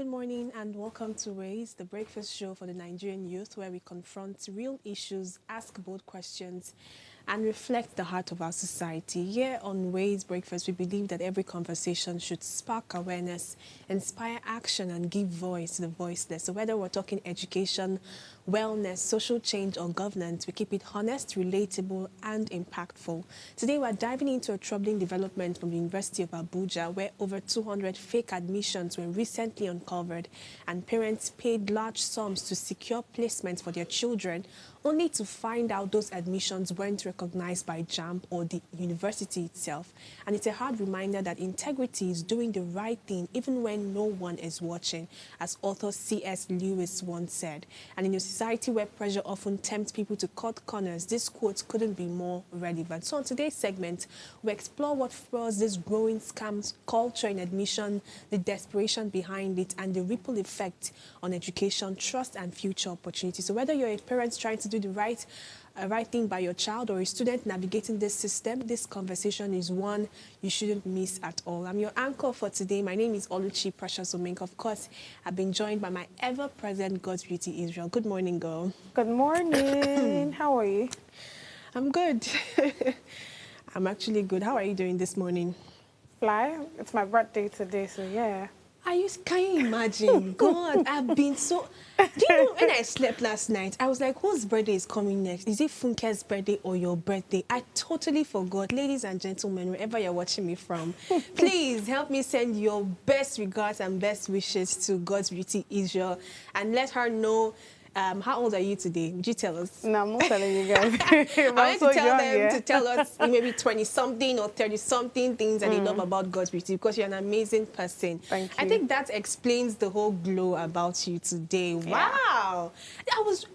Good morning and welcome to Raise, the breakfast show for the Nigerian youth, where we confront real issues, ask bold questions, and reflect the heart of our society. Here on Raise Breakfast, we believe that every conversation should spark awareness, inspire action, and give voice to the voiceless. So whether we're talking education, wellness, social change, or governance, we keep it honest, relatable, and impactful. Today, we're diving into a troubling development from the University of Abuja, where over 200 fake admissions were recently uncovered, and parents paid large sums to secure placements for their children, only to find out those admissions weren't recognized by JAMB or the university itself. And it's a hard reminder that integrity is doing the right thing even when no one is watching, as author C.S. Lewis once said. And in a society where pressure often tempts people to cut corners, this quote couldn't be more relevant. So on today's segment, we explore what fuels this growing scam culture in admission, the desperation behind it, and the ripple effect on education, trust, and future opportunities. So whether you're a parent trying to do the right thing by your child or a student navigating this system, this conversation is one you shouldn't miss at all. I'm your anchor for today. My name is Oluchi Precious Omenka. Of course, I've been joined by my ever-present God's Beauty Israel. Good morning, girl. Good morning. How are you? I'm good. I'm actually good. How are you doing this morning? Fly. It's my birthday today, so yeah. Can you imagine? God, I've been so... Do you know, when I slept last night, I was like, whose birthday is coming next? Is it Funke's birthday or your birthday? I totally forgot. Ladies and gentlemen, wherever you're watching me from, please help me send your best regards and best wishes to God's Beauty Israel and let her know. How old are you today? Would you tell us? No, I'm not telling you guys. I want to tell them to tell us maybe 20-something or 30-something things that they love about God's Beauty, because you're an amazing person. Thank you. I think that explains the whole glow about you today. Yeah. Wow.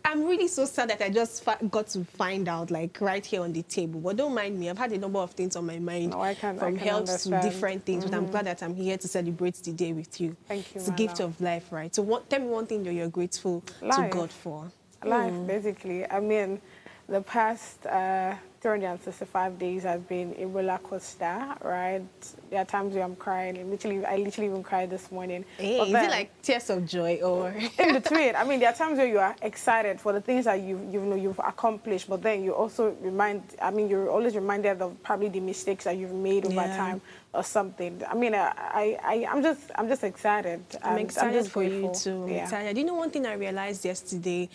I'm really so sad that I just got to find out, like, right here on the table. But don't mind me. I've had a number of things on my mind. No, from health understand. to different things. But I'm glad that I'm here to celebrate the day with you. Thank you, It's a gift of life, right? So tell me one thing that you're grateful to God for. Life, basically. I mean, the past 365 days has been a roller coaster, right? There are times where I'm crying. I literally even cried this morning. Hey, is it like tears of joy or in between? I mean, there are times where you are excited for the things that you've accomplished, but then you also you're always reminded of probably the mistakes that you've made over time or something. I mean, I'm just excited. I'm excited just for you too. Yeah. Excited. You know, one thing I realized yesterday,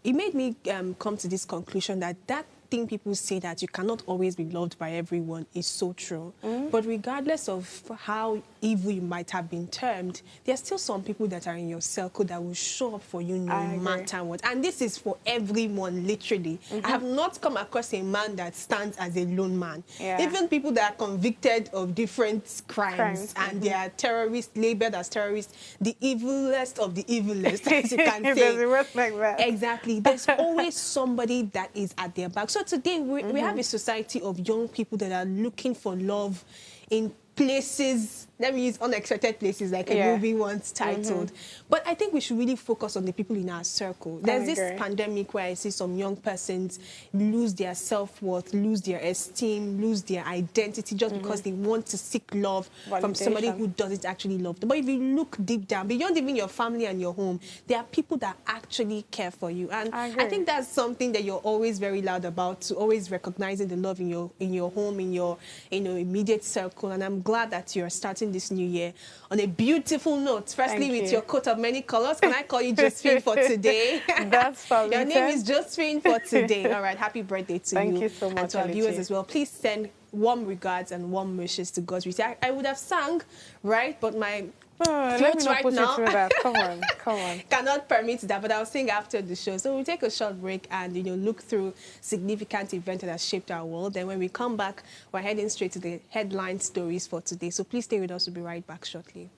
it made me come to this conclusion that thing people say that you cannot always be loved by everyone is so true. But regardless of how evil you might have been termed, there are still some people that are in your circle that will show up for you no matter what. And this is for everyone, literally. I have not come across a man that stands as a lone man. Yeah. Even people that are convicted of different crimes and they are terrorists, labeled as terrorists, the evilest of the evilest, as you can say. There's a word like that. Exactly. There's always somebody that is at their back. So today we have a society of young people that are looking for love in places, let me use unexpected places, like a movie once titled. But I think we should really focus on the people in our circle. There's this pandemic where I see some young persons lose their self-worth, lose their esteem, lose their identity just because they want to seek love from somebody who doesn't actually love them. But if you look deep down, beyond even your family and your home, there are people that actually care for you. And I think that's something that you're always very loud about, to always recognizing the love in your home, in your immediate circle. And I'm glad that you're starting this new year on a beautiful note. Firstly, with your coat of many colors. Can I call you Josephine for today? That's fabulous. Your name is Josephine for today. All right, happy birthday to you. Thank you so much, and to our viewers as well. Please send warm regards and warm wishes to God's Beauty. I would have sung, right? But my let me not put you through that. Come on. Cannot permit that, but I'll sing after the show. So we'll take a short break and look through significant events that have shaped our world. Then when we come back, we're heading straight to the headline stories for today. So please stay with us. We'll be right back shortly.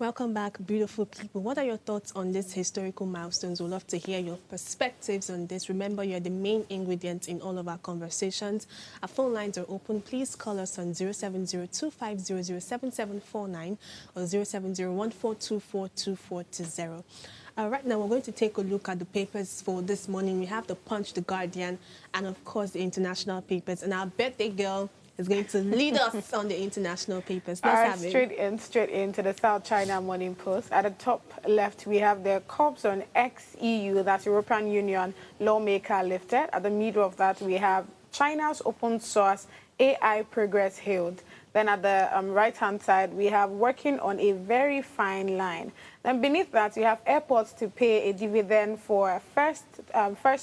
Welcome back, beautiful people. What are your thoughts on these historical milestones? We'd love to hear your perspectives on this. Remember, you're the main ingredient in all of our conversations. Our phone lines are open. Please call us on 07025007749 or 07014242420. Right now, we're going to take a look at the papers for this morning. We have the Punch, the Guardian, and of course, the international papers. And our birthday girl is going to lead us on the international papers. Let's have it. Straight into the South China Morning Post. At the top left, we have the curbs on ex-EU, that's European Union lawmaker lifted. At the middle of that, we have China's open source AI progress hailed. Then at the right-hand side, we have working on a very fine line. Then beneath that, we have airports to pay a dividend for first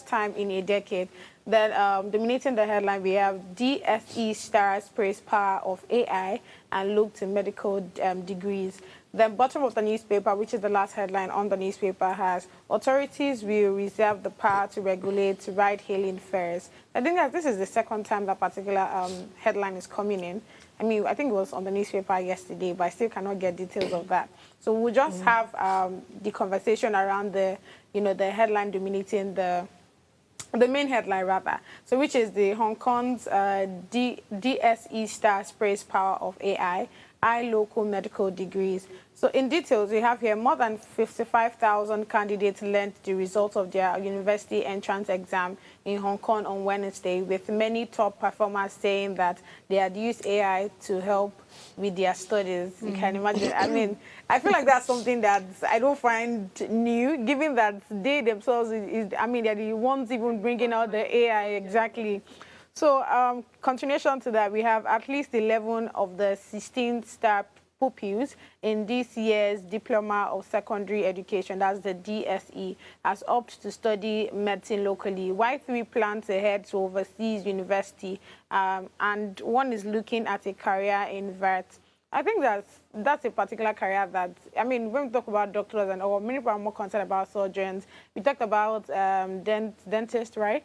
time in a decade. Then dominating the headline, we have DSE stars praise power of AI and look to medical degrees. Then bottom of the newspaper, which is the last headline on the newspaper, has authorities will reserve the power to regulate ride-hailing fares. I think that this is the second time that particular headline is coming in. I mean, I think it was on the newspaper yesterday, but I still cannot get details of that. So we'll just have the conversation around the, the headline dominating the main headline, rather. So which is the Hong Kong's DSE stars praise power of AI, local medical degrees. So in details, we have here more than 55,000 candidates learned the results of their university entrance exam in Hong Kong on Wednesday, with many top performers saying that they had used AI to help with their studies. You can imagine. I mean, I feel like that's something that I don't find new, given that they themselves, they're the ones even bringing out the AI exactly. So continuation to that, we have at least 11 of the 16 star pupils in this year's Diploma of Secondary Education, that's the DSE, has opted to study medicine locally, while 3 plan to head to overseas university, and one is looking at a career in vet. I think that's a particular career that, when we talk about doctors and all, many people are more concerned about surgeons. We talked about dentists, right?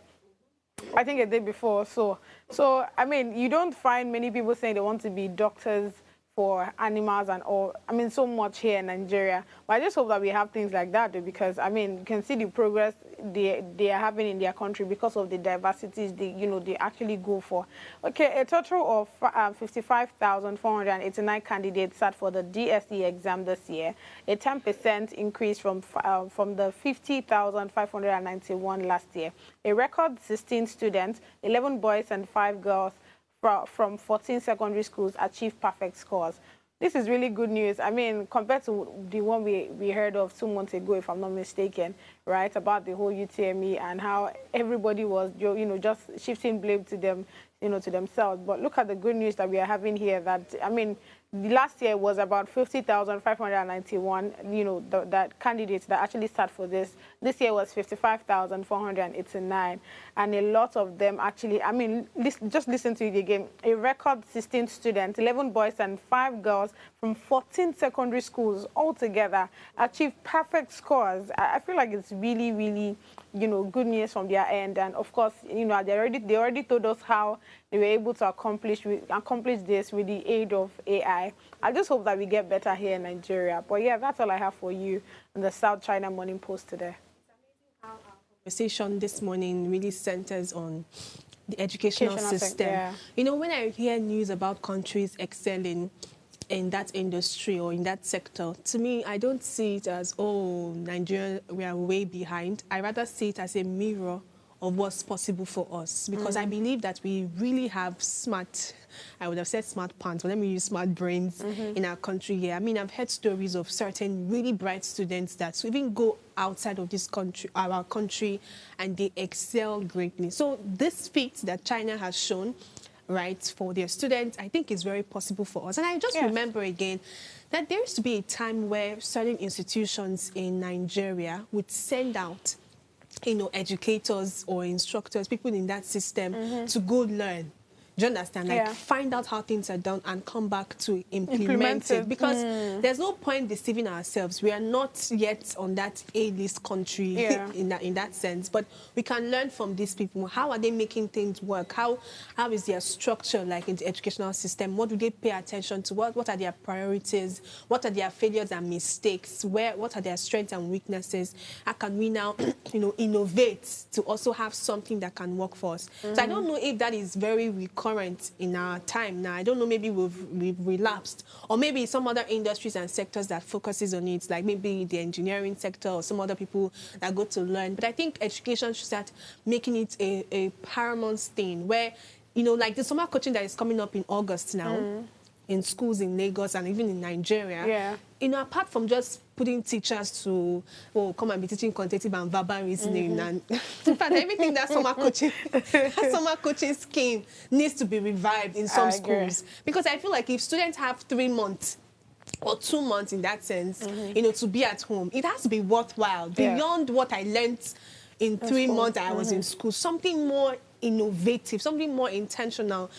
I think a day before. So you don't find many people saying they want to be doctors for animals and all. So much here in Nigeria. But I just hope that we have things like that, though, because, you can see the progress they are having in their country because of the diversities they actually go for. Okay, a total of 55,489 candidates sat for the DSE exam this year, a 10% increase from the 50,591 last year. A record 16 students, 11 boys and 5 girls, from 14 secondary schools achieved perfect scores. This is really good news. Compared to the one we heard of 2 months ago, if I'm not mistaken, right, about the whole UTME and how everybody was, just shifting blame to them, to themselves. But look at the good news that we are having here. That last year was about 50,591, that candidates that actually sat for this. This year was 55,489, and a lot of them actually, just listen to it again. A record 16 students, 11 boys and 5 girls from 14 secondary schools altogether achieved perfect scores. I feel like it's really, really, good news from their end. And of course, they already told us how they were able to accomplish this with the aid of AI. I just hope that we get better here in Nigeria. But yeah, that's all I have for you in the South China Morning Post today. How our conversation this morning really centers on the educational system. Yeah. When I hear news about countries excelling in that industry or in that sector, to me, I don't see it as, oh, Nigeria, we are way behind. I rather see it as a mirror of what's possible for us, because I believe that we really have smart, I would have said smart pants, but let me use smart brains in our country here. I've heard stories of certain really bright students that even go outside of this country, our country, and they excel greatly. So this feat that China has shown, right, for their students, I think is very possible for us. And I just remember again that there used to be a time where certain institutions in Nigeria would send out educators or instructors, people in that system to go learn. Do you understand? Like, find out how things are done and come back to implement it. Because there's no point deceiving ourselves. We are not yet on that A-list country in that sense. But we can learn from these people. How are they making things work? How is their structure like in the educational system? What do they pay attention to? What are their priorities? What are their failures and mistakes? What are their strengths and weaknesses? How can we now, innovate to also have something that can work for us? So I don't know if that is very recurrent in our time now. I don't know, maybe we've relapsed, or maybe some other industries and sectors that focuses on it, like maybe the engineering sector or some other people that go to learn. But I think education should start making it a paramount thing where, like the summer coaching that is coming up in August now, in schools in Lagos and even in Nigeria, apart from just putting teachers to come and be teaching quantitative and verbal reasoning, and in fact everything that summer coaching scheme needs to be revived in some schools, because I feel like if students have 3 months or 2 months in that sense, to be at home, it has to be worthwhile beyond what I learned in 3 months I was in school. Something more innovative, something more intentional,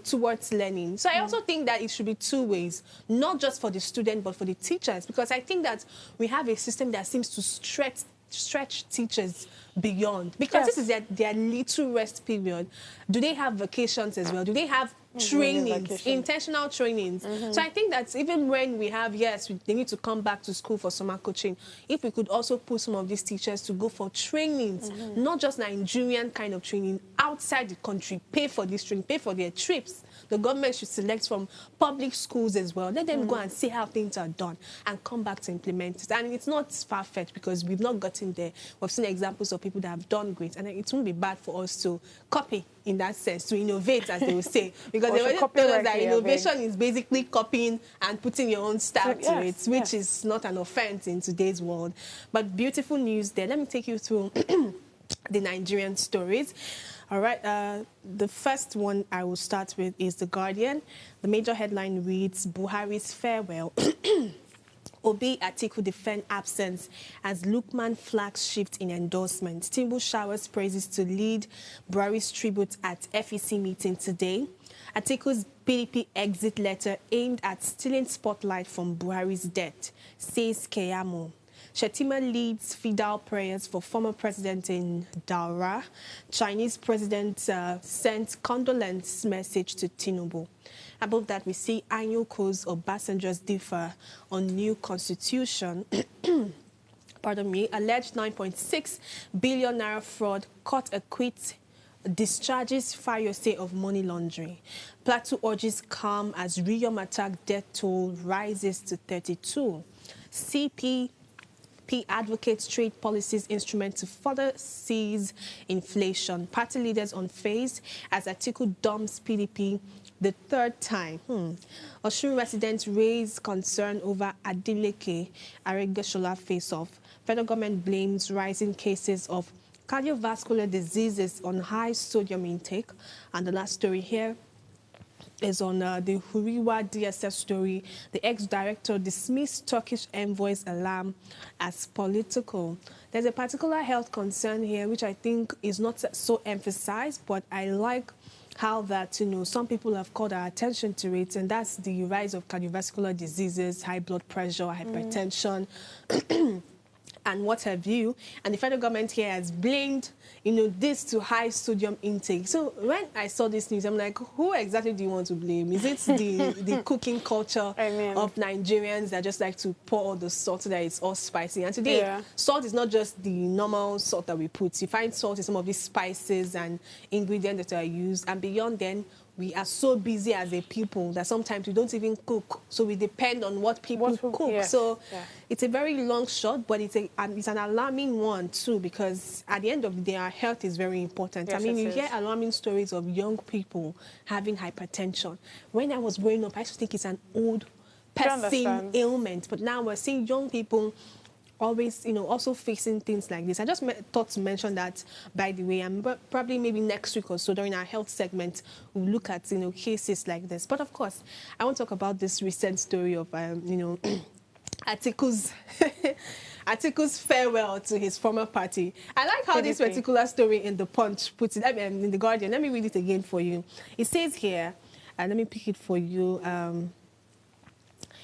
towards learning. So I also think that it should be 2 ways, not just for the student, but for the teachers, because I think that we have a system that seems to stretch teachers beyond, because this is their little rest period. Do they have vacations as well? Do they have trainings, intentional trainings? So I think that even when we have, they need to come back to school for summer coaching, if we could also put some of these teachers to go for trainings, not just Nigerian kind of training, outside the country, pay for this training, pay for their trips. The government should select from public schools as well. Let them go and see how things are done and come back to implement it. And it's not far-fetched, because we've not gotten there. We've seen examples of people that have done great, and it won't be bad for us to copy in that sense, to innovate, as they will say. Because they already told us that innovation is basically copying and putting your own style to it, which is not an offense in today's world. But beautiful news there. Let me take you through the Nigerian stories. All right, the first one I will start with is The Guardian. The major headline reads, Buhari's farewell. Obi Atiku defend absence as Lukman flags shift in endorsement. Tinubu showers praises to lead Buhari's tribute at FEC meeting today. Atiku's PDP exit letter aimed at stealing spotlight from Buhari's death, says Keyamo. Shetima leads fidal prayers for former president in Daura. Chinese president sent condolence message to Tinubu. Above that, we see Anyuko's Obasanjo's differ on new constitution. Pardon me. Alleged 9.6 billion naira fraud, court acquits, discharges Fayose of money laundering. Plateau urges calm as Riyom attack death toll rises to 32. CP advocates trade policies instrument to further seize inflation. Party leaders unfazed as Atiku dumps PDP the 3rd time. Osun residents raise concern over Adeleke Aregbesola face-off. Federal government blames rising cases of cardiovascular diseases on high sodium intake. And the last story here is on the Huriwa DSS story. The ex-director dismissed Turkish envoy's alarm as political. There's a particular health concern here, which I think is not so emphasized, but I like how that, some people have called our attention to it, and that's the rise of cardiovascular diseases, high blood pressure, hypertension, and what have you. And the federal government here has blamed, this to high sodium intake. So when I saw this news, I'm like, who exactly do you want to blame? Is it the cooking culture of Nigerians that just like to pour all the salt so that it's all spicy? And today, salt is not just the normal salt that we put. You find salt in some of these spices and ingredients that are used. And beyond then, we are so busy as a people that sometimes we don't even cook. So we depend on what people cook. So it's a very long shot, but it's an alarming one too, because at the end of the day, our health is very important. Yes, I mean, you hear alarming stories of young people having hypertension. When I was growing up, I used to think it's an old person ailment, but now we're seeing young people always, also facing things like this. I just thought to mention that, by the way, and probably maybe next week or so during our health segment, we'll look at, cases like this. But of course, I want to talk about this recent story of, Atiku's Atiku's farewell to his former party. I like how this PDP. particular story in the Punch puts it, in the Guardian. Let me read it again for you. It says here, let me pick it for you.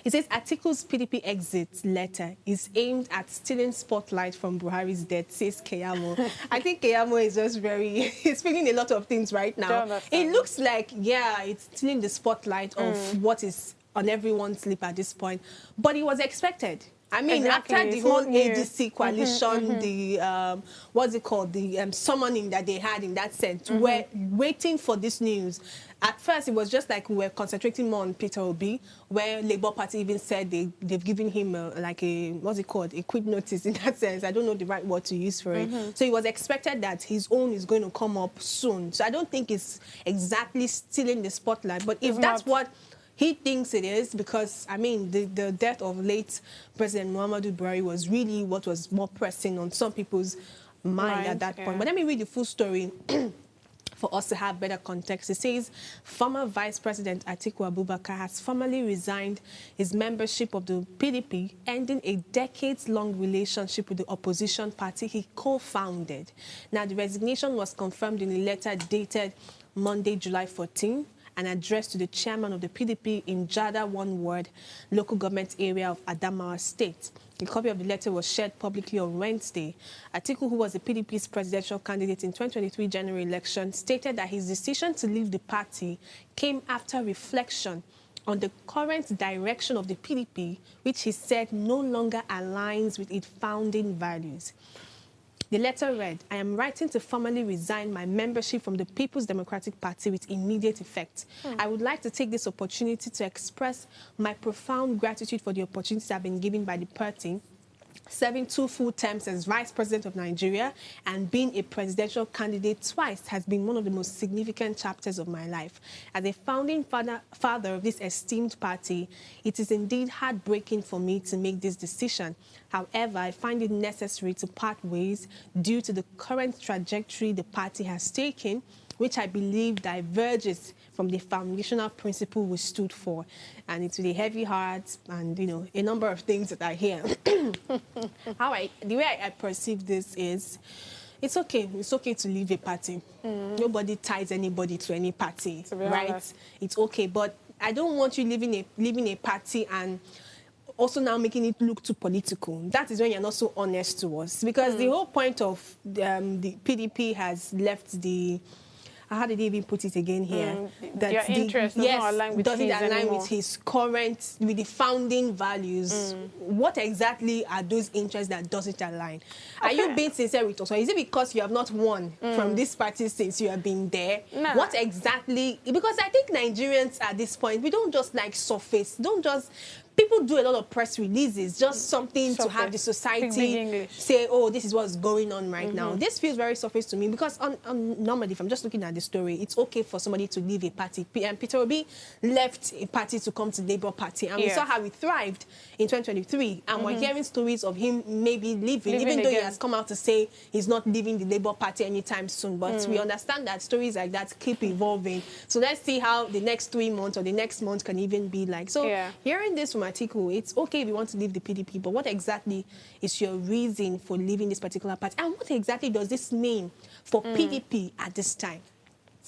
It says Atiku's PDP exit letter is aimed at stealing spotlight from Buhari's death, says Keyamo. I think Keyamo is just he's feeling a lot of things right now. It looks like, yeah, it's stealing the spotlight of what is on everyone's lip at this point. But it was expected. I mean, after the whole ADC coalition, the, what's it called, the summoning that they had in that sense, we're waiting for this news. At first, it was just like we were concentrating more on Peter Obi, where Labour Party even said they've given him like a, what's it called, a quick notice in that sense. I don't know the right word to use for it. So it was expected that his own is going to come up soon. So I don't think it's exactly stealing the spotlight. But if that's what he thinks it is, because, I mean, the death of late President Muhammadu Buhari was really what was more pressing on some people's mind at that point. But let me read the full story for us to have better context. It says, former Vice President Atiku Abubakar has formally resigned his membership of the PDP, ending a decades-long relationship with the opposition party he co-founded. Now, the resignation was confirmed in a letter dated Monday, July 14, and addressed to the chairman of the PDP in Jada One Ward local government area of Adamawa State. A copy of the letter was shared publicly on Wednesday. Atiku, who was the PDP's presidential candidate in 2023 general election, stated that his decision to leave the party came after reflection on the current direction of the PDP, which he said no longer aligns with its founding values. The letter read, I am writing to formally resign my membership from the People's Democratic Party with immediate effect. I would like to take this opportunity to express my profound gratitude for the opportunities I've been given by the party, serving 2 full terms as Vice President of Nigeria and being a presidential candidate twice has been one of the most significant chapters of my life. As a founding father of this esteemed party, it is indeed heartbreaking for me to make this decision. However, I find it necessary to part ways due to the current trajectory the party has taken, which I believe diverges from the foundational principle we stood for. And it's with a heavy heart and, you know, a number of things that I hear. The way I perceive this is, it's okay. It's okay to leave a party. Nobody ties anybody to any party, right? Honest. It's okay. But I don't want you leaving a party and also now making it look too political. That is when you're not so honest to us. Because the whole point of the PDP has left the... How did they even put it again here? That your interest doesn't align with his current, with the founding values. What exactly are those interests that doesn't align? Are you being sincere with us? Or is it because you have not won from this party since you have been there? No. What exactly? Because I think Nigerians at this point, we don't just like surface. Don't just... People do a lot of press releases, just something to have the society say, oh, this is what's going on right now. This feels very surface to me because normally, if I'm just looking at the story, it's okay for somebody to leave a party. Peter Obi left a party to come to the Labour Party, and we saw how he thrived in 2023. And we're hearing stories of him maybe leaving, even though he has come out to say he's not leaving the Labour Party anytime soon. But we understand that stories like that keep evolving. So let's see how the next 3 months or the next month can even be like. So hearing this from Atiku, it's okay if you want to leave the PDP, but what exactly is your reason for leaving this particular party? And what exactly does this mean for PDP at this time?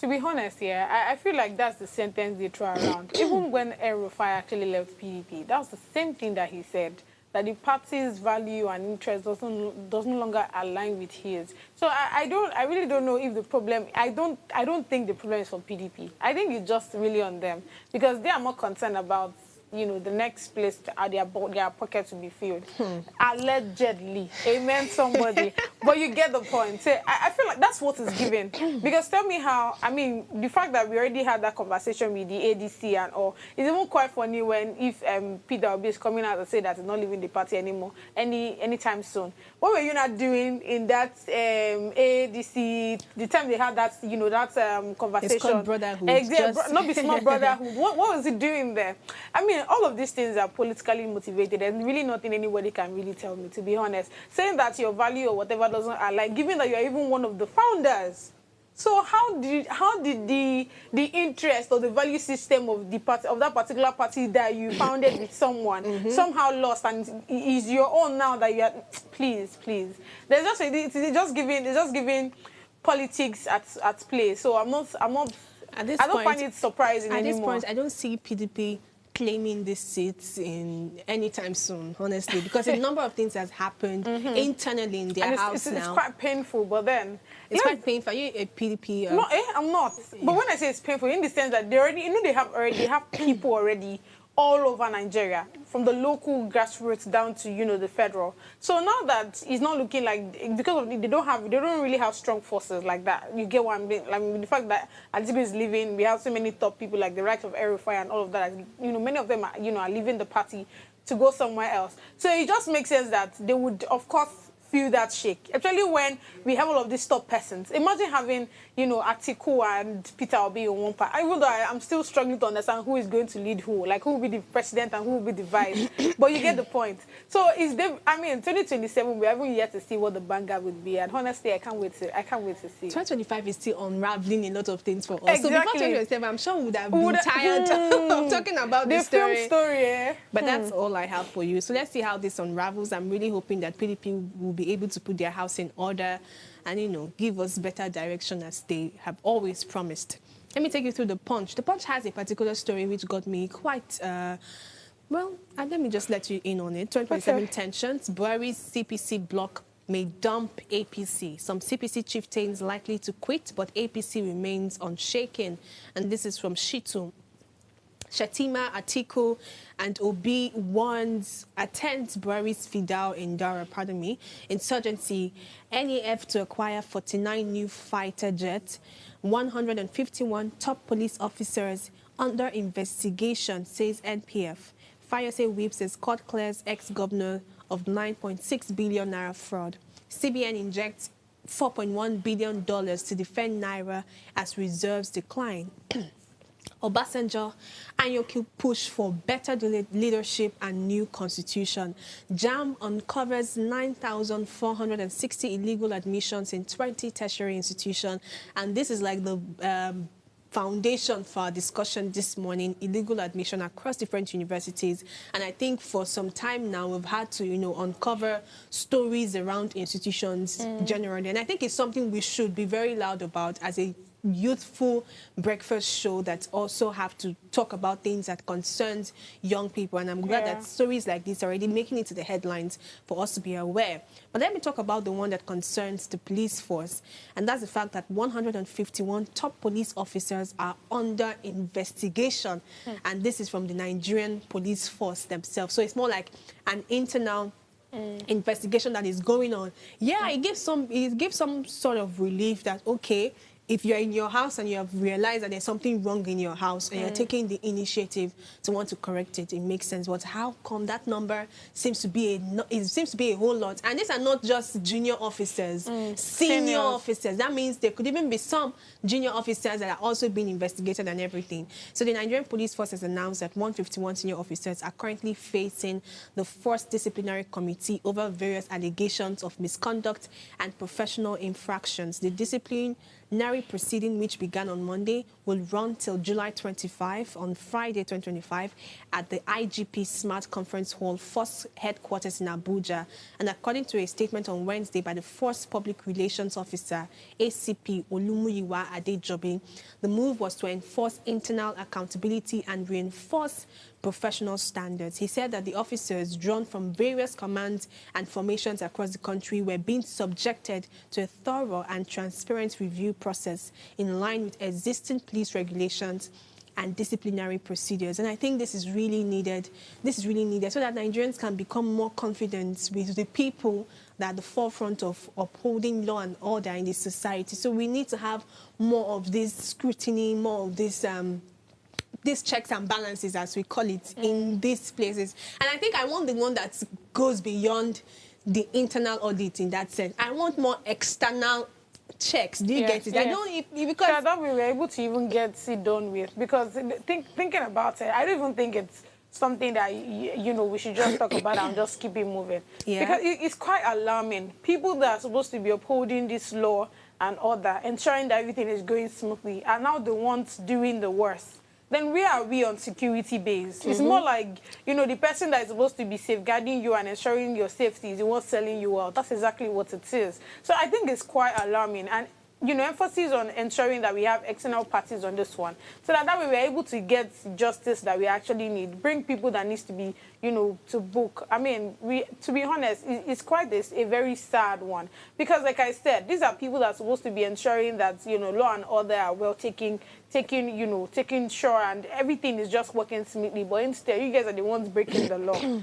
To be honest, I feel like that's the sentence they throw around. Even when El-Rufai actually left PDP, that was the same thing that he said, that the party's value and interest doesn't longer align with his. So I really don't know if the problem, I don't think the problem is for PDP. I think it's just really on them, because they are more concerned about, you know, the next place their pockets will be filled. Allegedly. Amen, somebody. But you get the point. So I feel like that's what is given. Because tell me how, I mean, the fact that we already had that conversation with the ADC and all, it's even quite funny when if Peter Obi is coming out and say that he's not leaving the party anymore anytime soon. What were you not doing in that ADC, the time they had that, you know, that conversation? It's called brotherhood. Exactly. Not be small brotherhood. What was he doing there? I mean, all of these things are politically motivated and really nothing anybody can really tell me, to be honest. Saying that your value or whatever doesn't align, given that you're even one of the founders. So how did the interest or the value system of the party, of that particular party that you founded with someone somehow lost and is your own now that you are? Please. There's just it's just giving politics at play. So I'm not. At this I don't point, find it surprising at anymore. this point, I don't see PDP claiming these seats in anytime soon, honestly, because a number of things has happened internally in their house now. It's quite painful, but then it's quite painful. Are you a PDP? No, I'm not. Yeah. But when I say it's painful, in the sense that they already, they have people already all over Nigeria, from the local grassroots down to the federal. So now that it's not looking like, because of they don't really have strong forces like that. You get what I mean? Like the fact that Atiku is leaving, we have so many top people like the right of Erufai and all of that. Many of them are are leaving the party to go somewhere else. So it just makes sense that they would, of course, feel that shake, especially when we have all of these top persons. Imagine having, Atiku and Peter Obi in one part. Even though I'm still struggling to understand who is going to lead who, like who will be the president and who will be the vice. But you get the point. So 2027, we haven't yet to see what the vanguard would be, and honestly, I can't wait to see. 2025 is still unraveling a lot of things for us. Exactly. So before 2027, I'm sure we would have been tired of talking about this story. Film story, yeah. But that's all I have for you. So let's see how this unravels. I'm really hoping that PDP will be able to put their house in order and, give us better direction as they have always promised. Let me take you through The Punch. The Punch has a particular story which got me quite, let me just let you in on it. 2027 tensions. Buhari's CPC bloc may dump APC. Some CPC chieftains likely to quit, but APC remains unshaken. And this is from Shitu. Shatima, Atiku, and Obi attends Buhari's Fidal in Dara, insurgency, NAF to acquire 49 new fighter jets, 151 top police officers under investigation, says NPF. Fayose whips as court clears ex-governor of 9.6 billion naira fraud. CBN injects $4.1 billion to defend Naira as reserves decline. Obasanjo, Anyoku push for better leadership and new constitution. JAM uncovers 9,460 illegal admissions in 20 tertiary institutions. And this is like the foundation for our discussion this morning, illegal admission across different universities. And I think for some time now, we've had to, uncover stories around institutions generally. And I think it's something we should be very loud about as a youthful breakfast show that also have to talk about things that concerns young people. And I'm glad that stories like this are already making it to the headlines for us to be aware. But let me talk about the one that concerns the police force. And that's the fact that 151 top police officers are under investigation. And this is from the Nigerian police force themselves. So it's more like an internal investigation that is going on. Yeah, it gives some sort of relief that, okay, if you're in your house and you have realized that there's something wrong in your house and you're taking the initiative to want to correct it, it makes sense. But how come that number seems to be a whole lot? And these are not just junior officers, senior officers. That means there could even be some junior officers that are also being investigated and everything. So the Nigerian Police Force has announced that 151 senior officers are currently facing the Force Disciplinary Committee over various allegations of misconduct and professional infractions. The disciplinary proceeding, which began on Monday, will run till July 25, on Friday 2025, at the IGP Smart Conference Hall, Force headquarters in Abuja. And according to a statement on Wednesday by the Force Public Relations Officer, ACP Olumuyiwa Adejobi, the move was to enforce internal accountability and reinforce professional standards. He said that the officers drawn from various commands and formations across the country were being subjected to a thorough and transparent review process in line with existing police regulations and disciplinary procedures. And I think this is really needed. This is really needed so that Nigerians can become more confident with the people that are at the forefront of upholding law and order in this society. So we need to have more of this scrutiny, more of this these checks and balances, as we call it, in these places. And I think I want the one that goes beyond the internal audit in that sense. I want more external checks. Do you get it? I don't, because I thought we were able to even get it done with, because thinking about it, I don't even think it's something that we should just talk about and just keep it moving. Because it's quite alarming. People that are supposed to be upholding this law and order, ensuring that everything is going smoothly, are now the ones doing the worst, then where are we on security base? It's more like, you know, the person that is supposed to be safeguarding you and ensuring your safety is the one selling you out. That's exactly what it is. So I think it's quite alarming. And, you know, emphasis on ensuring that we have external parties on this one, so that way we're able to get justice that we actually need, bring people that needs to be, you know, to book. I mean, to be honest, it's quite a very sad one, because like I said, these are people that are supposed to be ensuring that, you know, law and order are well taking sure and everything is just working smoothly, but instead you guys are the ones breaking the law.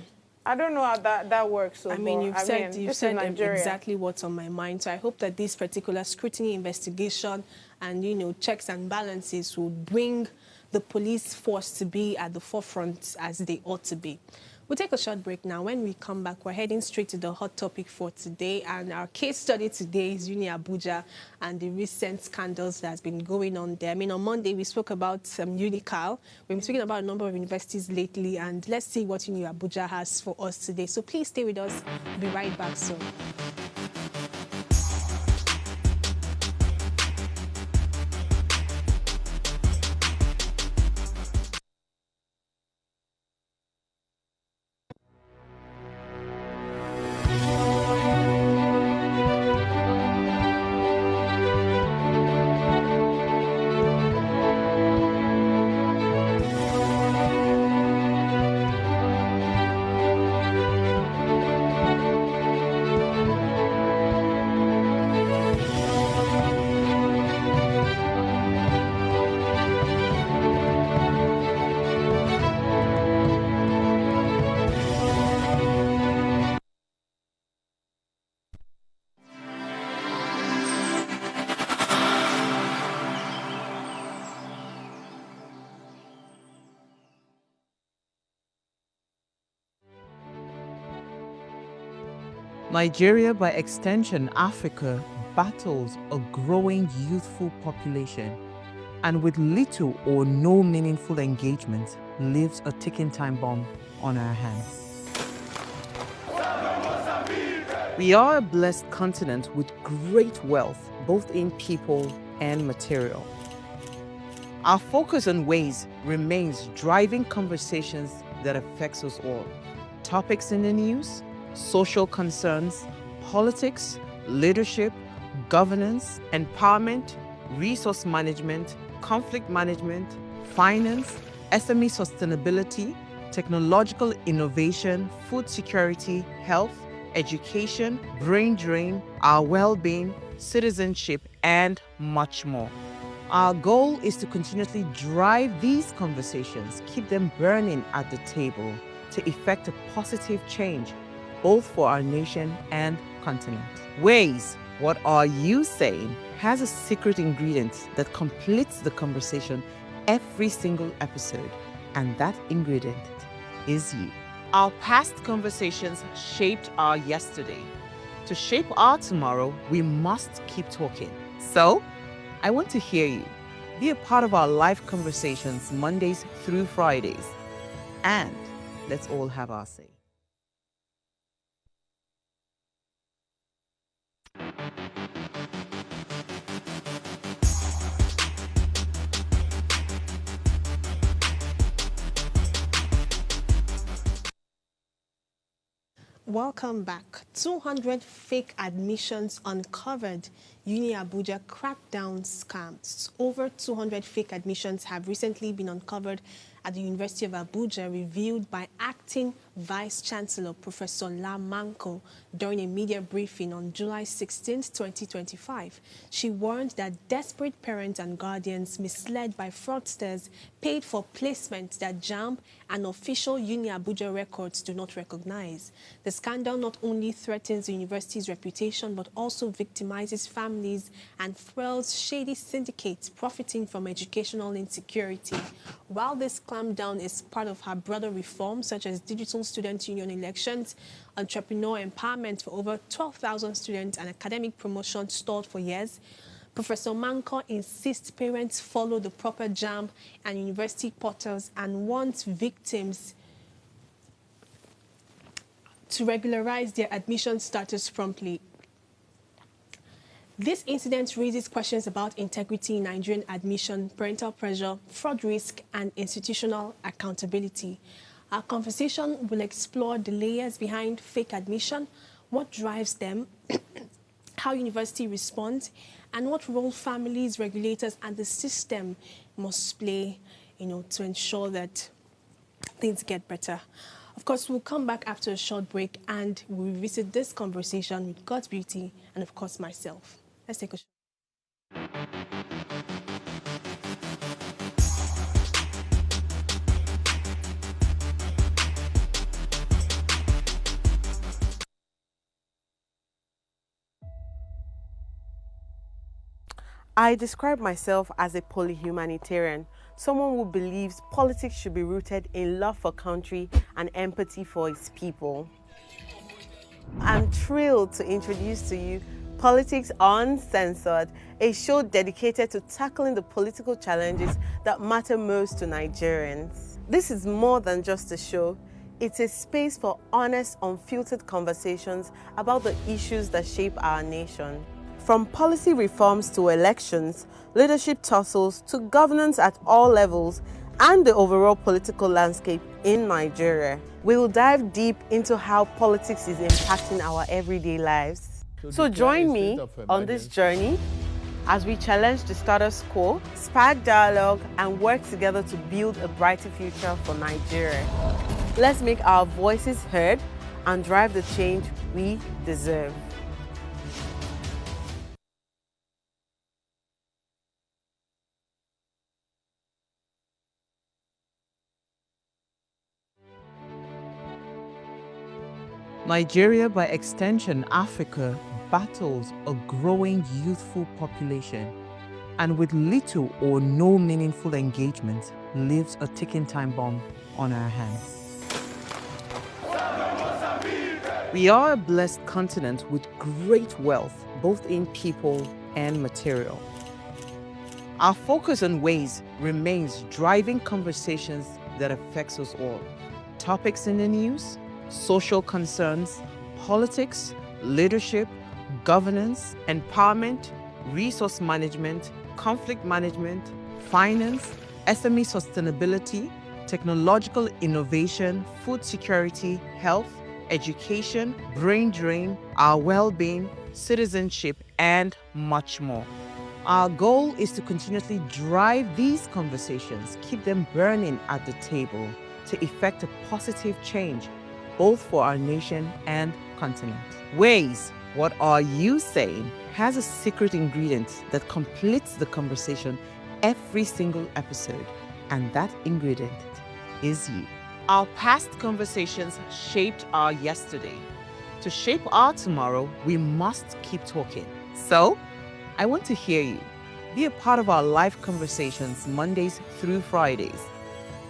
I don't know how that works. So, I mean, you've said exactly what's on my mind. So I hope that this particular scrutiny investigation and, you know, checks and balances will bring the police force to be at the forefront as they ought to be. We'll take a short break now. When we come back, we're heading straight to the hot topic for today. And our case study today is UNIABUJA and the recent scandals that has been going on there. I mean, on Monday, we spoke about UNICAL. We've been speaking about a number of universities lately. And let's see what UNIABUJA has for us today. So please stay with us. We'll be right back soon. Nigeria, by extension Africa, battles a growing youthful population, and with little or no meaningful engagement, lives a ticking time bomb on our hands. We are a blessed continent with great wealth, both in people and material. Our focus on ways remains driving conversations that affects us all. Topics in the news, social concerns, politics, leadership, governance, empowerment, resource management, conflict management, finance, SME sustainability, technological innovation, food security, health, education, brain drain, our well-being, citizenship, and much more. Our goal is to continuously drive these conversations, keep them burning at the table to effect a positive change both for our nation and continent. Ways, what are you saying, has a secret ingredient that completes the conversation every single episode, and that ingredient is you. Our past conversations shaped our yesterday. To shape our tomorrow, we must keep talking. So, I want to hear you. Be a part of our live conversations Mondays through Fridays. And let's all have our say. Welcome back. 200 fake admissions uncovered. UNIABUJA crackdown scams. Over 200 fake admissions have recently been uncovered at the University of Abuja, revealed by Acting Vice Chancellor Professor Manko during a media briefing on July 16, 2025. She warned that desperate parents and guardians misled by fraudsters paid for placement that JAMB and official UNIABUJA records do not recognize. The scandal not only threatens the university's reputation but also victimizes families and fuels shady syndicates profiting from educational insecurity. While this clampdown is part of her broader reforms such as digital student union elections, entrepreneur empowerment for over 12,000 students, and academic promotion stalled for years, Professor Manko insists parents follow the proper JAMB and university portals and wants victims to regularize their admission status promptly. This incident raises questions about integrity in Nigerian admission, parental pressure, fraud risk, and institutional accountability. Our conversation will explore the layers behind fake admission, what drives them, how university responds, and what role families, regulators, and the system must play, to ensure that things get better. Of course, we'll come back after a short break and we'll revisit this conversation with God's Beauty and, of course, myself. Let's take a short. I describe myself as a polyhumanitarian, someone who believes politics should be rooted in love for country and empathy for its people. I'm thrilled to introduce to you Politics Uncensored, a show dedicated to tackling the political challenges that matter most to Nigerians. This is more than just a show. It's a space for honest, unfiltered conversations about the issues that shape our nation. From policy reforms to elections, leadership tussles to governance at all levels, and the overall political landscape in Nigeria. We will dive deep into how politics is impacting our everyday lives. So join me on this journey as we challenge the status quo, spark dialogue, and work together to build a brighter future for Nigeria. Let's make our voices heard and drive the change we deserve. Nigeria, by extension Africa, battles a growing youthful population and with little or no meaningful engagement leaves a ticking time bomb on our hands. We are a blessed continent with great wealth, both in people and material. Our focus on ways remains driving conversations that affects us all. Topics in the news, social concerns, politics, leadership, governance, empowerment, resource management, conflict management, finance, SME sustainability, technological innovation, food security, health, education, brain drain, our well-being, citizenship, and much more. Our goal is to continuously drive these conversations, keep them burning at the table to effect a positive change both for our nation and continent. Ways, what are you saying, has a secret ingredient that completes the conversation every single episode, and that ingredient is you. Our past conversations shaped our yesterday. To shape our tomorrow, we must keep talking. So, I want to hear you. Be a part of our live conversations Mondays through Fridays.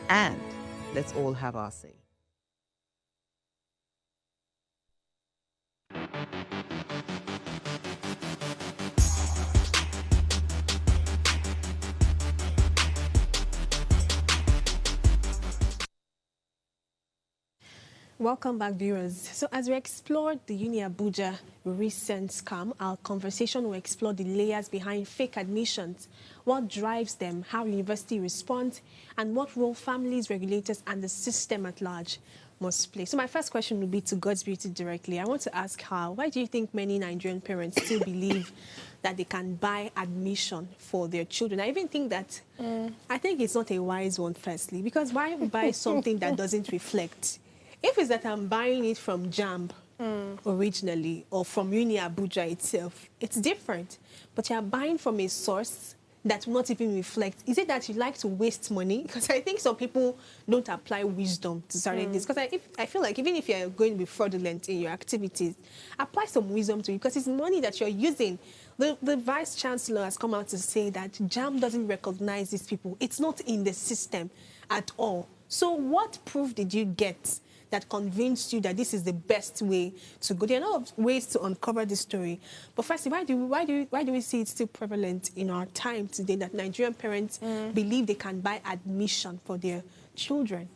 And let's all have our say. Welcome back, viewers. So as we explored the UNIABUJA recent scam, our conversation will explore the layers behind fake admissions, what drives them, how university responds, and what role families, regulators, and the system at large must play. So my first question would be to God's Beauty directly. I want to ask her, why do you think many Nigerian parents still believe that they can buy admission for their children? I even think that, I think it's not a wise one, firstly, because why buy something that doesn't reflect? If it's that I'm buying it from JAMB originally or from UNIABUJA itself, it's different. But you're buying from a source that will not even reflect. Is it that you like to waste money? Because I think some people don't apply wisdom to certain things. Because I feel like even if you're going to be fraudulent in your activities, apply some wisdom to it because it's money that you're using. The Vice Chancellor has come out to say that JAMB doesn't recognize these people. It's not in the system at all. So what proof did you get that convinced you that this is the best way to go? There are a lot of ways to uncover this story. But firstly, why do we see it still prevalent in our time today that Nigerian parents believe they can buy admission for their children?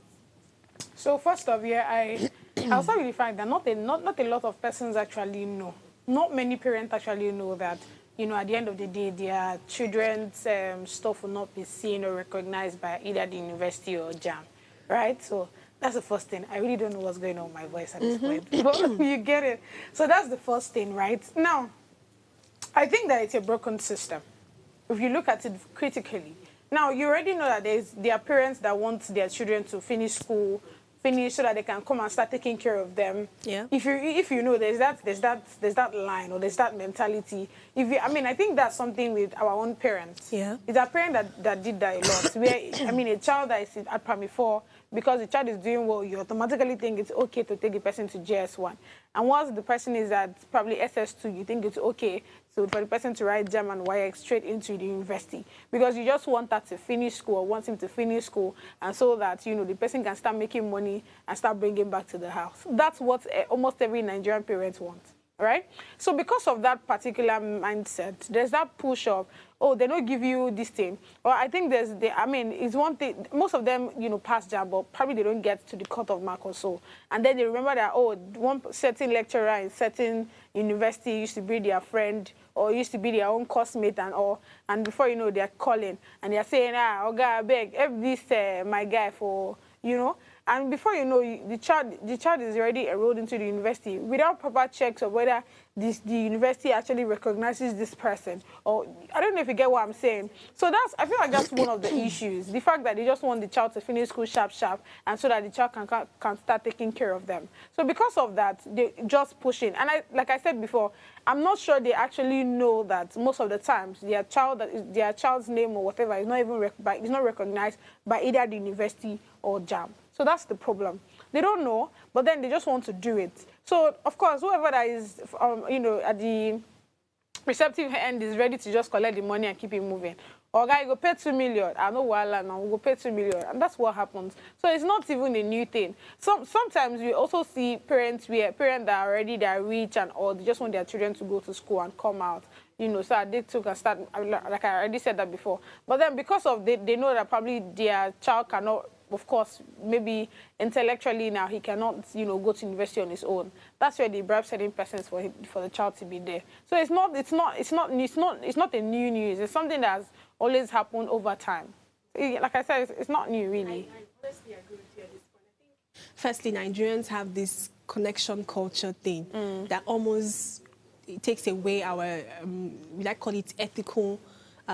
So first off, I'll start with the fact that not a lot of persons actually know. Not many parents actually know that you know, at the end of the day, their children's stuff will not be seen or recognized by either the university or JAM, right? So that's the first thing. I really don't know what's going on with my voice at this point, but you get it. So that's the first thing, right? Now, I think that it's a broken system. If you look at it critically. Now, you already know that there are parents that want their children to finish school, so that they can come and start taking care of them. Yeah. If you know there's that line or there's that mentality. I think that's something with our own parents. Yeah. It's our parent that did that a lot. Where a child that is at primary 4, because the child is doing well, you automatically think it's okay to take the person to JS1. And once the person is at probably SS2, you think it's okay for the person to write JAM and WAEC straight into the university, because you just want that to finish school, or want him to finish school, and so that, you know, the person can start making money and start bringing back to the house. That's what almost every Nigerian parent wants, right? So because of that particular mindset, there's that push of, oh, they don't give you this thing. Or I think it's one thing, most of them, you know, pass JAM, but probably they don't get to the cut-off mark or so. And then they remember that, oh, one certain lecturer in certain university used to be their friend, or used to be their own classmate and all. And before you know, they're calling and they're saying, Oga, I beg, help this my guy for, you know. And before you know, the child is already enrolled into the university without proper checks of whether the university actually recognizes this person. Or I don't know if you get what I'm saying. So I feel like that's one of the issues. The fact that they just want the child to finish school sharp, and so that the child can start taking care of them. So because of that, they just push in. And like I said before, I'm not sure they actually know that most of the times their child's name or whatever is not even recognized by either the university or JAM. So that's the problem. They don't know, but then they just want to do it. So, of course, whoever that is, you know, at the receptive end is ready to just collect the money and keep it moving. Or guy, go pay 2 million. I know wala now. We go pay 2 million, and that's what happens. So it's not even a new thing. Sometimes we also see parents that are already rich and all, they just want their children to go to school and come out. You know, so they took and start, like I already said that before. But then because of they know that probably their child cannot, of course, maybe intellectually now he cannot, you know, go to university on his own. That's where they bribe certain persons for the child to be there. So it's not a new news. It's something that has always happened over time. Like I said, it's not new really. I honestly agree with you at this point. I think, firstly, Nigerians have this connection culture thing that almost takes away our, we like call it ethical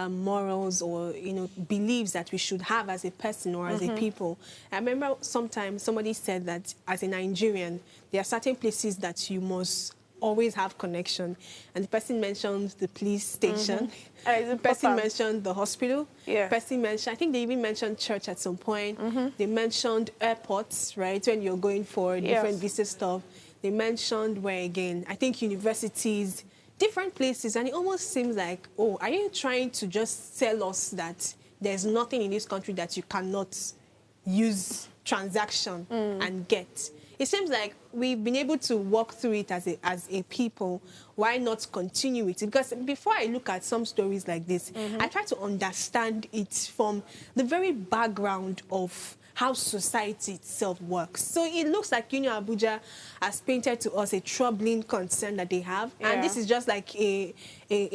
morals, or, you know, beliefs that we should have as a person or as a people. I remember sometimes somebody said that as a Nigerian, there are certain places that you must always have connection. And the person mentioned the police station. The person mentioned the hospital. Yeah. The person mentioned, I think they even mentioned church at some point. They mentioned airports, right, when you're going for different visa stuff. They mentioned where again? I think universities, different places, and it almost seems like, oh, are you trying to just tell us that there's nothing in this country that you cannot use transaction and get? It seems like we've been able to walk through it as a people. Why not continue it? Because before I look at some stories like this, I try to understand it from the very background of how society itself works. So it looks like UNIABUJA has painted to us a troubling concern that they have. Yeah. And this is just like a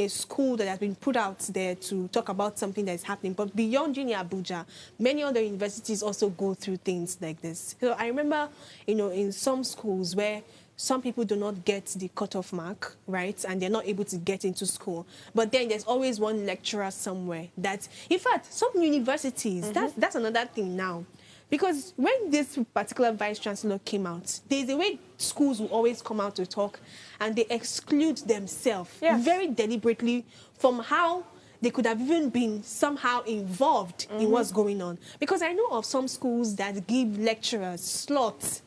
school that has been put out there to talk about something that is happening. But beyond UNIABUJA, many other universities also go through things like this. So I remember, you know, in some schools where some people do not get the cutoff mark, right? And they're not able to get into school. But then there's always one lecturer somewhere that, in fact, some universities, that's another thing now. Because when this particular vice-chancellor came out, there's a way schools will always come out to talk, and they exclude themselves very deliberately from how they could have even been somehow involved in what's going on. Because I know of some schools that give lecturers slots.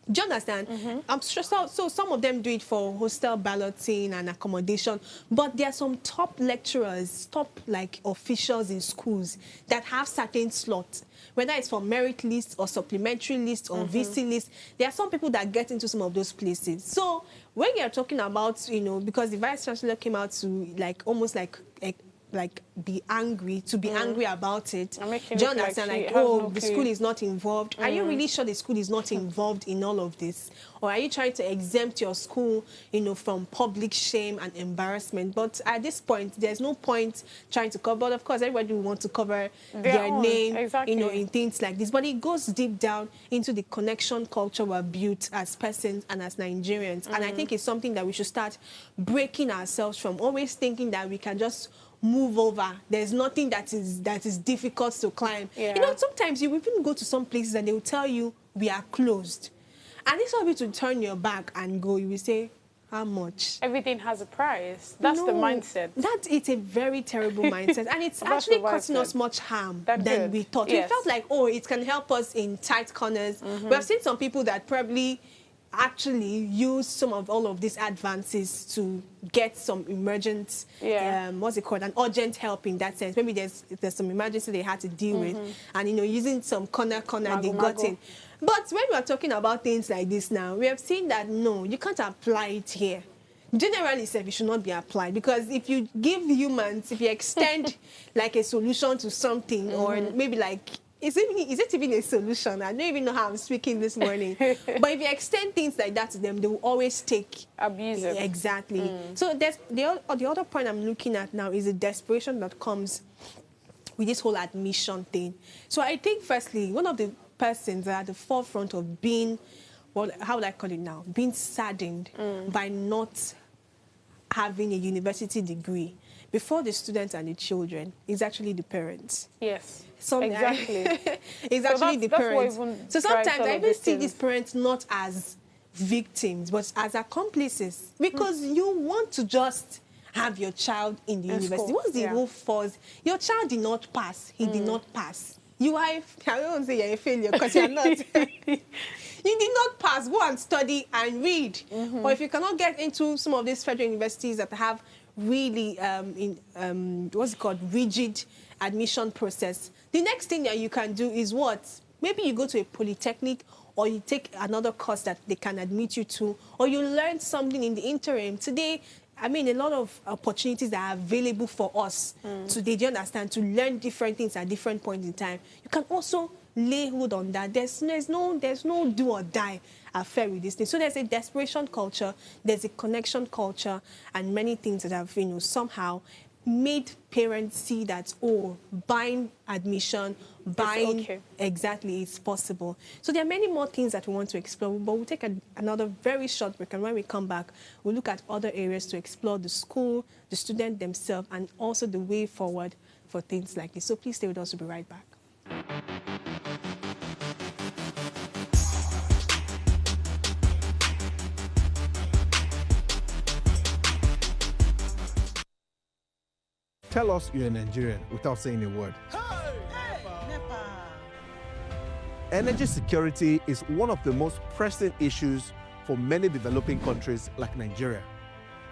Do you understand? I'm sure so some of them do it for hostel balloting and accommodation, but there are some top lecturers, top like officials in schools that have certain slots, whether it's for merit list or supplementary list or VC list. There are some people that get into some of those places. So when you're talking about, you know, because the vice chancellor came out to like almost like like be angry about it. Do you understand? Like, oh, the school is not involved. Are you really sure the school is not involved in all of this? Or are you trying to exempt your school, from public shame and embarrassment? But at this point, there's no point trying to cover. But of course, everybody will want to cover their name, in things like this. But it goes deep down into the connection culture we're built as persons and as Nigerians. And I think it's something that we should start breaking ourselves from, always thinking that we can just move over. There's nothing that is difficult to climb. Sometimes you even go to some places and they will tell you we are closed. And it's of you to turn your back and go, you will say, how much? Everything has a price. That's the mindset. It's a very terrible mindset. And it's actually causing us much harm than we thought. We felt like, it can help us in tight corners. We have seen some people that probably actually use some of all of these advances to get some emergent, what's it called, an urgent help in that sense. Maybe there's some emergency they had to deal with, and using some corner they got in. But when we are talking about things like this now, we have seen that no, you can't apply it here. Generally, it should not be applied, because if you give humans, if you extend like a solution to something, or maybe like, is it even a solution? I don't even know how I'm speaking this morning. But if you extend things like that to them, they will always abuse it. Exactly. So there's the other point I'm looking at now is the desperation that comes with this whole admission thing. So I think, firstly, one of the persons that are at the forefront of being, how would I call it now, being saddened by not having a university degree before the students and the children is actually the parents. Yes. Exactly. It's actually the parents. So sometimes I even see these parents not as victims, but as accomplices, because you want to just have your child in the university. What's the whole force? Your child did not pass. He did not pass. You are, I don't want to say you're a failure, because you're not. You did not pass. Go and study and read. Or if you cannot get into some of these federal universities that have really, what's it called, rigid admission process, the next thing that you can do is what? Maybe you go to a polytechnic, or you take another course that they can admit you to, or you learn something in the interim. Today, I mean, a lot of opportunities that are available for us today, do you understand, to learn different things at different points in time. You can also lay hold on that. There's no do or die affair with this thing. So there's a desperation culture, there's a connection culture, and many things that have, somehow made parents see that, buying admission, exactly, it's possible. So there are many more things that we want to explore, but we'll take another very short break, and when we come back, we'll look at other areas to explore the school, the student themselves, and also the way forward for things like this. So please stay with us. We'll be right back. Tell us you're a Nigerian without saying a word. Energy security is one of the most pressing issues for many developing countries like Nigeria.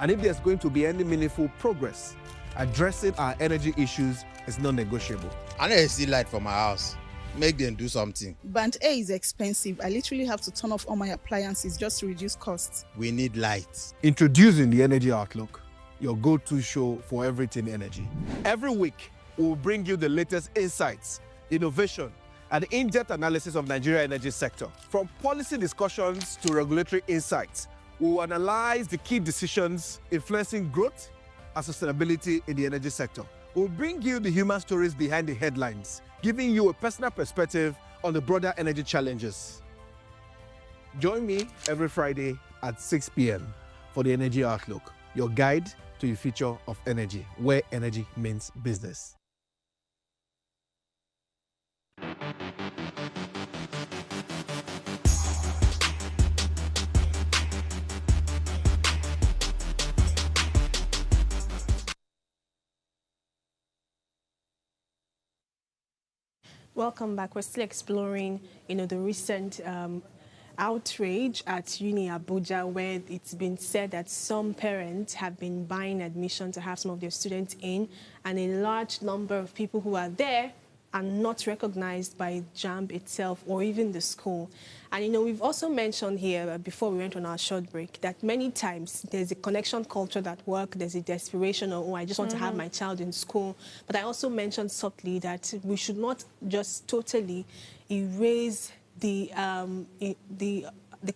And if there's going to be any meaningful progress, addressing our energy issues is non-negotiable. I need to see light for my house. Make them do something. Band A is expensive. I literally have to turn off all my appliances just to reduce costs. We need light. Introducing the Energy Outlook, your go-to show for everything energy. Every week, we'll bring you the latest insights, innovation, and in-depth analysis of Nigeria's energy sector. From policy discussions to regulatory insights, we'll analyze the key decisions influencing growth and sustainability in the energy sector. We'll bring you the human stories behind the headlines, giving you a personal perspective on the broader energy challenges. Join me every Friday at 6 p.m. for the Energy Outlook, your guide to the future of energy, where energy means business. Welcome back. We're still exploring, the recent outrage at UNIABUJA, where it's been said that some parents have been buying admission to have some of their students in, and a large number of people who are there are not recognized by JAMB itself or even the school. And, you know, we've also mentioned here before we went on our short break that many times there's a connection culture at work, there's a desperation of, oh, I just want to have my child in school. But I also mentioned subtly that we should not just totally erase the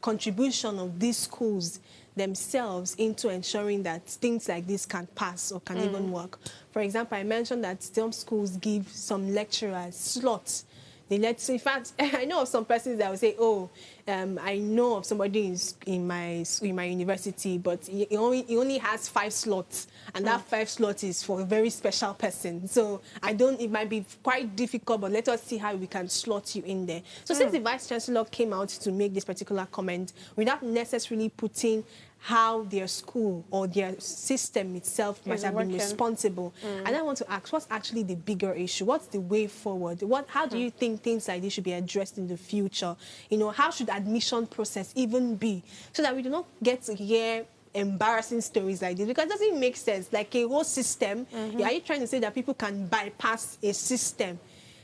contribution of these schools themselves into ensuring that things like this can pass or can even work. For example, I mentioned that some schools give some lecturers slots. They let, in fact, I know of some persons that will say, oh, I know of somebody in my university, but he only has 5 slots, and that 5 slots is for a very special person. So it might be quite difficult, but let us see how we can slot you in there. So since the Vice Chancellor came out to make this particular comment, without necessarily putting how their school or their system itself must have been responsible. And I want to ask, what's actually the bigger issue? What's the way forward? How do you think things like this should be addressed in the future? You know, how should admission process even be so that we do not get to hear embarrassing stories like this? Because it doesn't make sense. Like a whole system, are you trying to say that people can bypass a system?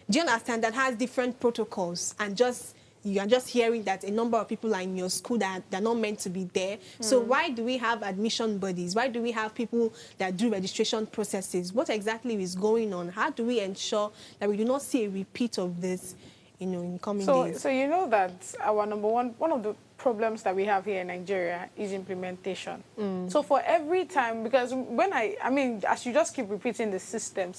Do you understand that has different protocols and you are just hearing that a number of people are in your school that they're not meant to be there. So why do we have admission bodies? Why do we have people that do registration processes? What exactly is going on? How do we ensure that we do not see a repeat of this, you know, in coming days? So you know that our one of the problems that we have here in Nigeria is implementation. So for every time, because when I mean, as you just keep repeating the system,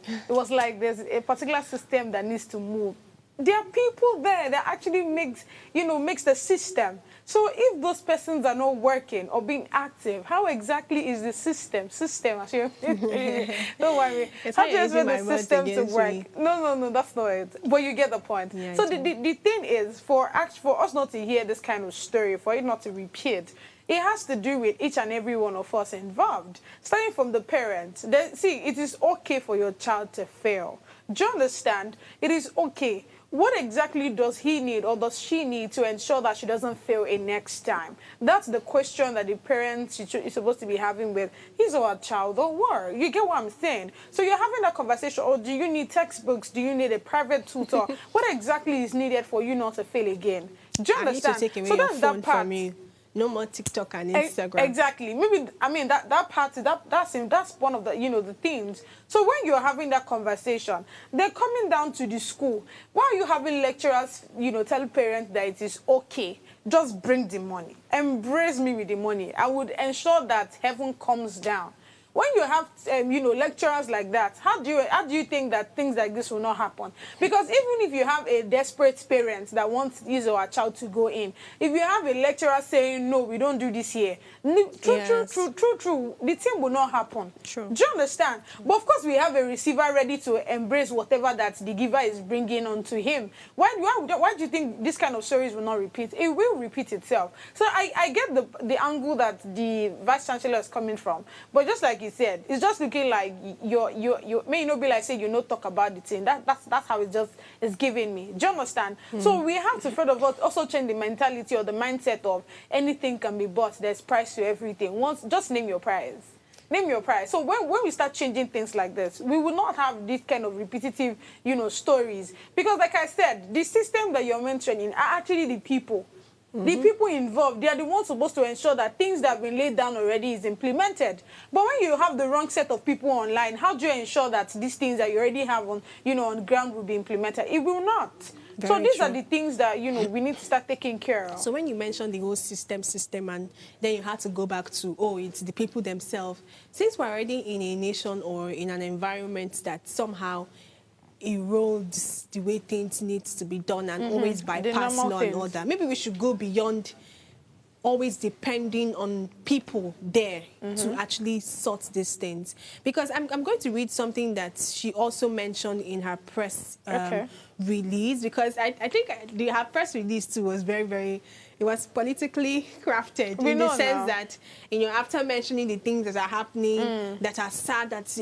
it was like there's a particular system that needs to move. There are people there that actually makes the system. So if those persons are not working or being active, how exactly is the system? As you don't worry. How do you expect the system to work? No, that's not it. But you get the point. Yeah, so the thing is, for us not to hear this kind of story, for it not to repeat, it has to do with each and every one of us involved, starting from the parents. See, it is okay for your child to fail. Do you understand? It is okay. What exactly does he need or does she need to ensure that she doesn't fail a next time? That's the question that the parents is supposed to be having with his or her child or what? You get what I'm saying? So you're having that conversation, or do you need textbooks? Do you need a private tutor? What exactly is needed for you not to fail again? Do you understand? I need to take away your phone from you. No more TikTok and Instagram. Exactly. Maybe, I mean, that's one of the, the themes. So when you're having that conversation, they're coming down to the school. Why are you having lecturers, tell parents that it is okay? Just bring the money. Embrace me with the money. I would ensure that heaven comes down. When you have, lecturers like that, how do you think that things like this will not happen? Because even if you have a desperate parent that wants his or her child to go in, if you have a lecturer saying, no, we don't do this here, true, the thing will not happen. True. Do you understand? But of course, we have a receiver ready to embrace whatever that the giver is bringing onto him. Why do you think this kind of stories will not repeat? It will repeat itself. So I get the angle that the Vice Chancellor is coming from. But just like he said, it's just looking like you may not be like say you not talk about the thing. That's how it just is giving me. Do you understand? So we have to first of all also change the mentality or the mindset of anything can be bought. There's price to everything. Just name your price. Name your price. So when we start changing things like this, we will not have this kind of repetitive, stories. Because like I said, the system that you're mentioning are actually the people. The people involved, they are the ones supposed to ensure that things that have been laid down already is implemented. But when you have the wrong set of people online, how do you ensure that these things that you already have on, on ground will be implemented? It will not. So these are the things that, we need to start taking care of. So when you mentioned the whole system, and then you had to go back to, it's the people themselves. Since we're already in a nation or in an environment that somehow erodes the way things need to be done and always bypass law and order. Maybe we should go beyond always depending on people there to actually sort these things. Because I'm going to read something that she also mentioned in her press release, because I think her press release too was very, it was politically crafted in the sense that, after mentioning the things that are happening, that are sad, that,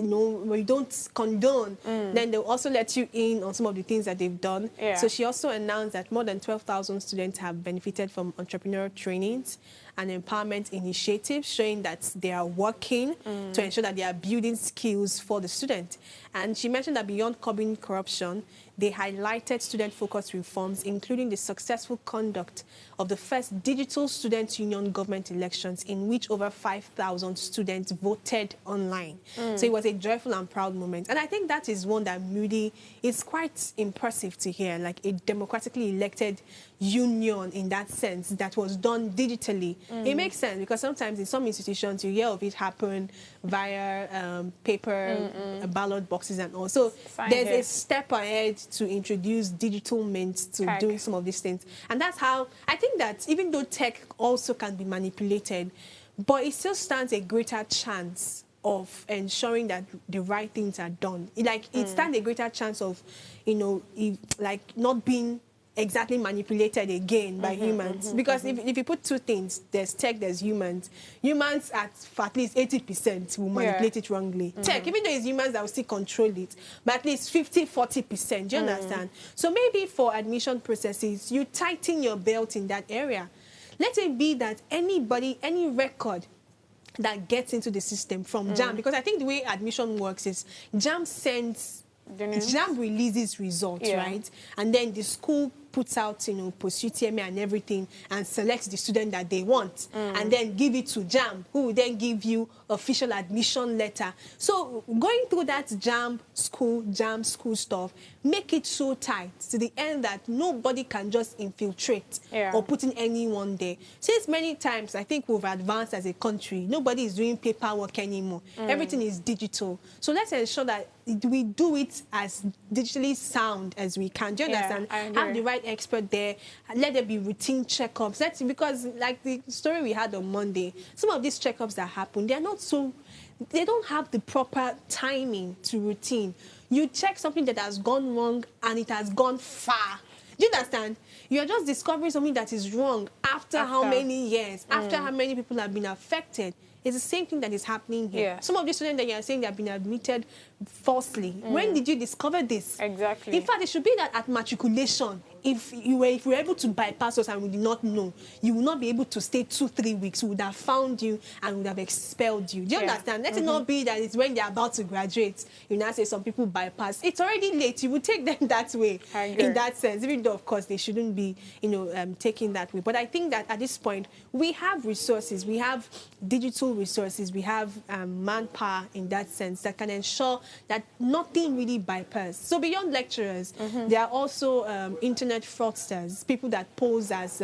we don't condone, then they'll also let you in on some of the things that they've done. Yeah. So she also announced that more than 12,000 students have benefited from entrepreneurial trainings, and empowerment initiatives showing that they are working to ensure that they are building skills for the student. And she mentioned that beyond curbing corruption, they highlighted student-focused reforms, including the successful conduct of the first digital student union government elections, in which over 5,000 students voted online. So it was a joyful and proud moment. And I think that is one that really is quite impressive to hear, like a democratically elected union in that sense that was done digitally. It makes sense because sometimes in some institutions you hear of it happen via paper ballot boxes and all. So there's a step ahead to introduce digital means to doing some of these things. And that's how I think that even though tech also can be manipulated, but it still stands a greater chance of ensuring that the right things are done. It stands a greater chance of, not being exactly manipulated again by humans. Because if you put two things, there's tech, there's humans. Humans at least 80% will manipulate it wrongly. Tech, even though it's humans that will still control it, but at least 50-40%. Do you understand? So maybe for admission processes, you tighten your belt in that area. Let it be that anybody, any record that gets into the system from JAM, because I think the way admission works is JAM releases results, right? And then the school puts out, post-UTME and everything and selects the student that they want and then give it to JAM, who will then give you official admission letter. So going through that JAM school stuff, make it so tight to the end that nobody can just infiltrate or put in anyone there. Since many times, I think we've advanced as a country, nobody is doing paperwork anymore. Everything is digital. So let's ensure that we do it as digitally sound as we can. Do you understand? Have the right expert there. Let there be routine checkups. Because like the story we had on Monday, some of these checkups that happen, they don't have the proper timing to routine. You check something that has gone wrong and it has gone far. Do you understand? You're just discovering something that is wrong after how many years, after how many people have been affected. It's the same thing that is happening here. Some of the students that you're saying they have been admitted falsely. When did you discover this? Exactly. In fact, it should be that at matriculation, if you were able to bypass us and we did not know, you would not be able to stay 2-3 weeks. We would have found you and would have expelled you. Do you understand? Let it not be that it's when they're about to graduate. You now say some people bypass. It's already late. You would take them that way, in that sense. Even though, of course, they shouldn't be, taken that way. But I think that at this point, we have resources. We have digital resources. We have manpower in that sense that can ensure that nothing really bypass. So beyond lecturers, there are also internet fraudsters, people that pose as,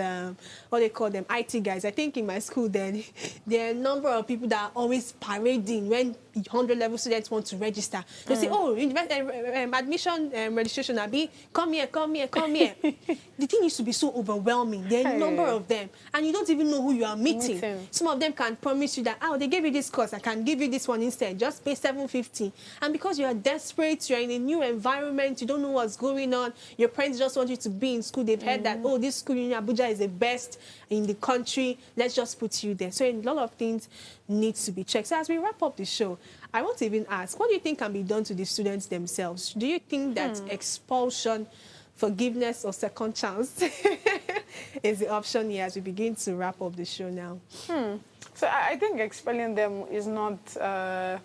what they call them, IT guys. I think in my school then, there are a number of people that are always parading when 100-level students want to register. They say, oh, admission registration, Abi, come here. The thing used to be so overwhelming. There are a number of them, and you don't even know who you are meeting. Some of them can promise you that, oh, they gave you this course, I can give you this one instead. Just pay $750. And because you are desperate, you're in a new environment, you don't know what's going on, your parents just want you to be in school. They've heard that, oh, this school in UNIABUJA is the best in the country. Let's just put you there. So a lot of things needs to be checked. So as we wrap up the show, I want to even ask, what do you think can be done to the students themselves? Do you think that expulsion, forgiveness, or second chance is the option here as we begin to wrap up the show now? So I think expelling them is not a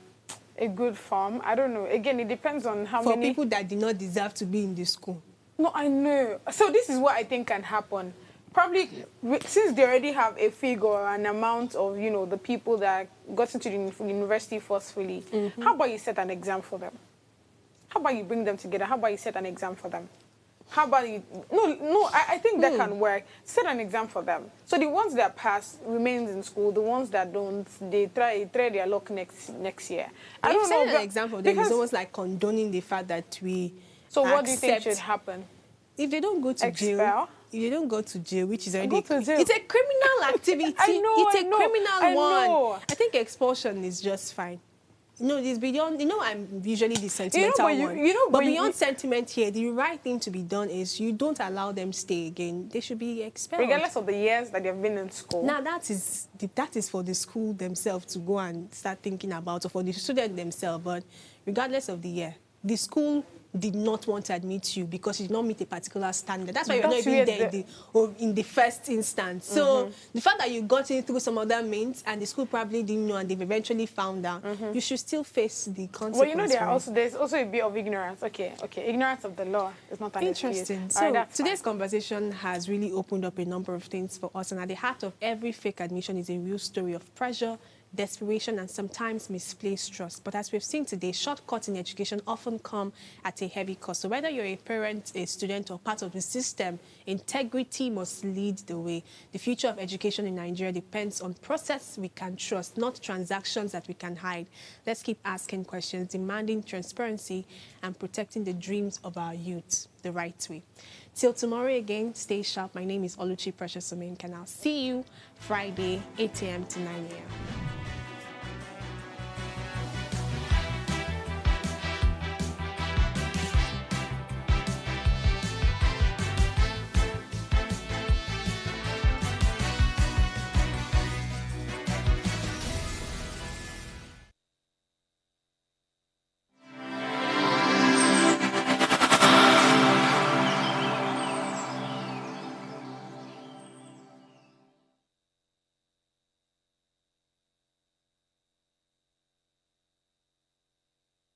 good form. I don't know. Again, it depends on how many... For people that did not deserve to be in the school. No, I know. So this is what I think can happen. Probably, since they already have a figure or an amount of, the people that got into the university forcefully, how about you set an exam for them? How about you bring them together? How about you set an exam for them? How about you... No, I think that can work. Set an exam for them. So the ones that pass remains in school. The ones that don't, they try their luck next year. I don't know. Set an exam for them is almost like condoning the fact that we So what do you think should happen? If they don't go to jail... If you don't go to jail, which is already... It's a criminal activity. I know, it's a criminal one. I think expulsion is just fine. It's beyond... I'm usually the sentimental one. But beyond sentiment here, the right thing to be done is you don't allow them stay again. They should be expelled. Regardless of the years that they've been in school. Now, that is for the school themselves to go and start thinking about, or for the student themselves. But regardless of the year, the school did not want to admit you because you did not meet a particular standard. That's why you're That's not even weird. there in the first instance. So the fact that you got in through some other means and the school probably didn't know and they've eventually found out, you should still face the consequences. Well, you know, there's also a bit of ignorance. Okay, ignorance of the law is not an Interesting. excuse. So All right, today's conversation has really opened up a number of things for us, and at the heart of every fake admission is a real story of pressure, desperation, and sometimes misplaced trust. But as we've seen today, shortcuts in education often come at a heavy cost. So whether you're a parent, a student, or part of the system, integrity must lead the way. The future of education in Nigeria depends on process we can trust, not transactions that we can hide. Let's keep asking questions, demanding transparency, and protecting the dreams of our youth the right way. Till tomorrow again, stay sharp. My name is Oluchi Precious Omenka. I'll see you Friday, 8 a.m. to 9 a.m.